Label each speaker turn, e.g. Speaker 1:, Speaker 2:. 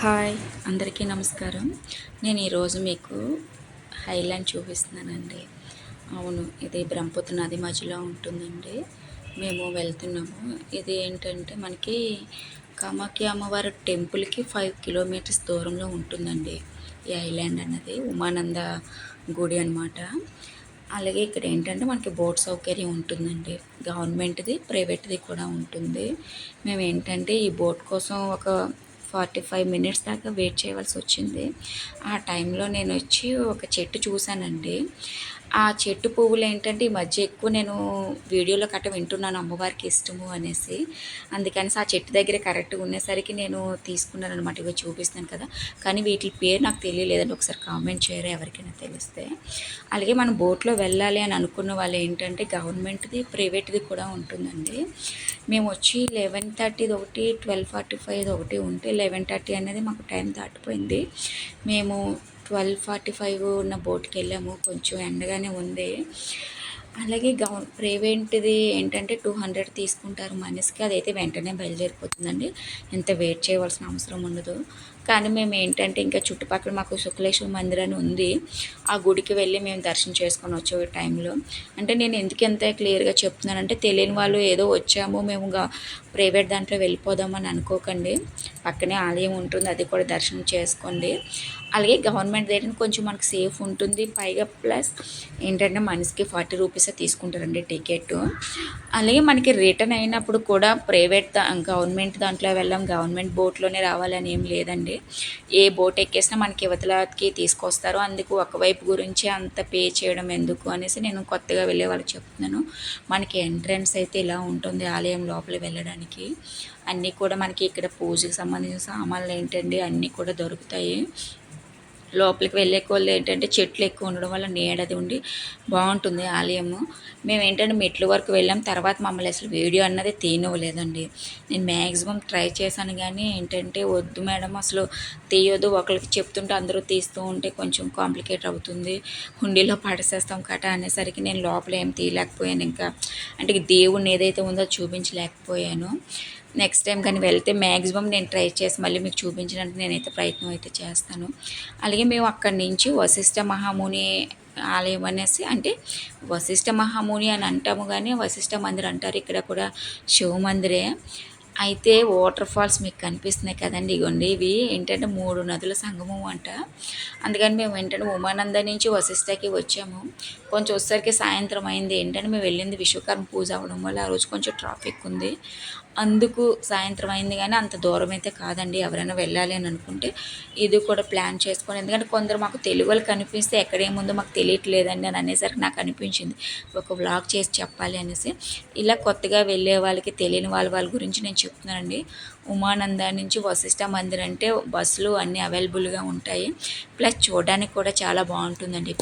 Speaker 1: Hi అందరికీ నమస్కారం. నేను ఈరోజు మీకు హైలాండ్ చూపిస్తున్నానండి. అవును, ఇది బ్రహ్మపుత్ర నది మధ్యలో ఉంటుందండి. మేము వెళ్తున్నాము. ఇది ఏంటంటే మనకి కామాఖ్య అమ్మవారి టెంపుల్కి 5 కిలోమీటర్స్ దూరంలో ఉంటుందండి ఈ ఐలాండ్ అన్నది. ఉమానంద గుడి అనమాట. అలాగే ఇక్కడ ఏంటంటే మనకి బోట్ సౌకర్యం ఉంటుందండి. గవర్నమెంట్ది, ప్రైవేట్ది కూడా ఉంటుంది. మేము ఏంటంటే ఈ బోట్ కోసం ఒక 45 మినిట్స్ దాకా వెయిట్ చేయవలసి వచ్చింది. ఆ టైంలో నేను వచ్చి ఒక చెట్టు చూశానండి. ఆ చెట్టు పువ్వులు ఏంటంటే ఈ మధ్య ఎక్కువ నేను వీడియోలో కట్ట వింటున్నాను అమ్మవారికి ఇష్టము అనేసి. అందుకనేసి ఆ చెట్టు దగ్గర కరెక్ట్గా ఉండేసరికి నేను తీసుకున్నాను అనమాట. ఇవి చూపిస్తాను కదా, కానీ వీటి పేరు నాకు తెలియలేదండి. ఒకసారి కామెంట్ చేయరు ఎవరికైనా తెలిస్తే. అలాగే మనం బోట్లో వెళ్ళాలి అని అనుకున్న వాళ్ళు ఏంటంటే గవర్నమెంట్ది, ప్రైవేట్ది కూడా ఉంటుందండి. మేము వచ్చి 11:30 ఒకటి, 12:45 ఒకటి ఉంటే 11:30 అనేది మాకు టైం దాటిపోయింది. మేము 12:45 ఉన్న బోట్కి వెళ్ళాము. కొంచెం ఎండగానే ఉంది. అలాగే ప్రైవేట్ది ఏంటంటే 200 తీసుకుంటారు మనిషికి. అదైతే వెంటనే బయలుదేరిపోతుందండి, ఎంత వెయిట్ చేయవలసిన అవసరం ఉండదు. కానీ మేము ఏంటంటే ఇంకా చుట్టుపక్కల మాకు శుక్లేశ్వర మందిర్ అని ఉంది, ఆ గుడికి వెళ్ళి మేము దర్శనం చేసుకొని వచ్చే టైంలో. అంటే నేను ఎందుకు ఎంత క్లియర్గా చెప్తున్నానంటే తెలియని వాళ్ళు ఏదో వచ్చాము మేము ప్రైవేట్ దాంట్లో వెళ్ళిపోదామని అనుకోకండి. పక్కనే ఆలయం ఉంటుంది, అది కూడా దర్శనం చేసుకోండి. అలాగే గవర్నమెంట్ దగ్గర కొంచెం మనకు సేఫ్ ఉంటుంది. పైగా ప్లస్ ఏంటంటే మనిషికి 40 రూపీసే తీసుకుంటారండి టికెట్. అలాగే మనకి రిటర్న్ అయినప్పుడు కూడా గవర్నమెంట్ దాంట్లో వెళ్ళాం, గవర్నమెంట్ బోట్లోనే రావాలని ఏం లేదండి. ఏ బోట్ ఎక్కేసినా మనకి యువతలకి తీసుకొస్తారు. అందుకు ఒకవైపు గురించి అంత పే చేయడం ఎందుకు అనేసి నేను కొత్తగా వెళ్ళే వాళ్ళకి చెప్తున్నాను. మనకి ఎంట్రన్స్ అయితే ఇలా ఉంటుంది ఆలయం లోపలికి వెళ్ళడానికి. అన్నీ కూడా మనకి ఇక్కడ పూజకి సంబంధించిన సామాన్లు ఏంటండి అన్నీ కూడా దొరుకుతాయి. లోపలికి వెళ్ళే వాళ్ళు ఏంటంటే చెట్లు ఎక్కువ ఉండడం వల్ల నీడది ఉండి బాగుంటుంది ఆలయము. మేము ఏంటంటే మెట్ల వరకు వెళ్ళాం. తర్వాత మమ్మల్ని అసలు వీడియో అన్నది తీయనివ్వలేదండి. నేను మ్యాక్సిమం ట్రై చేశాను, కానీ ఏంటంటే వద్దు మేడం అసలు తీయొద్దు, ఒకరికి చెప్తుంటే అందరూ తీస్తూ ఉంటే కొంచెం కాంప్లికేట్ అవుతుంది, హుండీలో పడేసేస్తాం కట అనేసరికి నేను లోపల ఏం తీయలేకపోయాను. ఇంకా అంటే దేవుణ్ణి ఏదైతే ఉందో చూపించలేకపోయాను. నెక్స్ట్ టైం కానీ వెళ్తే మ్యాక్సిమం నేను ట్రై చేసి మళ్ళీ మీకు చూపించడానికి నేనైతే ప్రయత్నం అయితే చేస్తాను. అలాగే మేము అక్కడి నుంచి వశిష్ఠ మహాముని ఆలయం అనేసి, అంటే వశిష్ఠ మహాముని అని అంటాము కానీ వశిష్ఠ మందిర్ అంటారు. ఇక్కడ కూడా శివ మందిరే. అయితే వాటర్ ఫాల్స్ మీకు కనిపిస్తున్నాయి కదండి, ఇగోండి ఇవి ఏంటంటే 3 నదుల సంగమం అంట. అందుకని మేము ఏంటంటే ఉమానంద నుంచి వశిష్ఠకి వచ్చాము. కొంచెం వచ్చేసరికి సాయంత్రం అయింది. ఏంటంటే మేము వెళ్ళింది విశ్వకర్మ పూజ అవ్వడం వల్ల ఆ రోజు కొంచెం ట్రాఫిక్ ఉంది, అందుకు సాయంత్రం అయింది. కానీ అంత దూరం అయితే కాదండి. ఎవరైనా వెళ్ళాలి అని అనుకుంటే ఇది కూడా ప్లాన్ చేసుకొని, ఎందుకంటే కొందరు మాకు తెలుగు వాళ్ళు కనిపిస్తే ఎక్కడేముందో మాకు తెలియట్లేదండి అని అనేసరికి నాకు అనిపించింది ఒక వ్లాగ్ చేసి చెప్పాలి అనేసి. ఇలా కొత్తగా వెళ్ళే వాళ్ళకి తెలియని వాళ్ళ గురించి నేను చెప్తున్నానండి. ఉమానంద నుంచి వశిష్ఠ మందిర్ అంటే బస్సులు అన్నీ అవైలబుల్గా ఉంటాయి. ప్లస్ చూడడానికి కూడా చాలా బాగుంటుందండి.